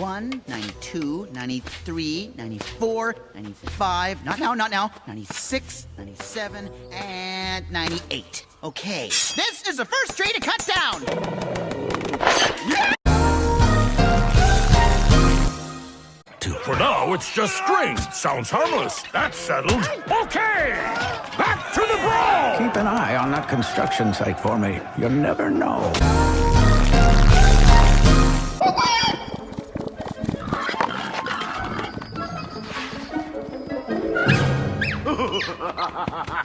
91, 92, 93, 94, 95, not now, 96, 97, and 98. Okay, this is the first tree to cut down. Yeah! For now, it's just string. Sounds harmless. That's settled. Okay! Back to the brawl! Keep an eye on that construction site for me. You never know.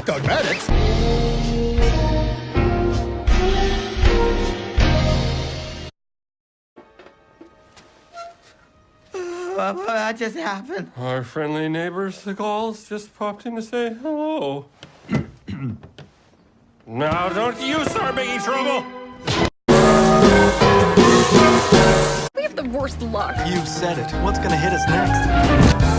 Dogmatics? What just happened? Our friendly neighbors, the Gauls, just popped in to say hello. Now, don't you start making trouble! We have the worst luck. You've said it. What's gonna hit us next?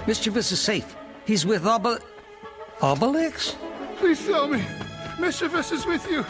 Mischievous is safe. He's with Obelix? Please tell me. Mischievous is with you.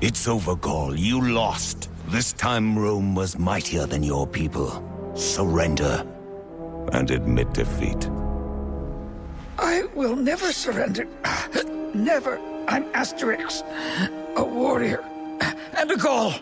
It's over, Gaul. You lost. This time Rome was mightier than your people. Surrender and admit defeat. I will never surrender. Never. I'm Asterix, a warrior and a Gaul.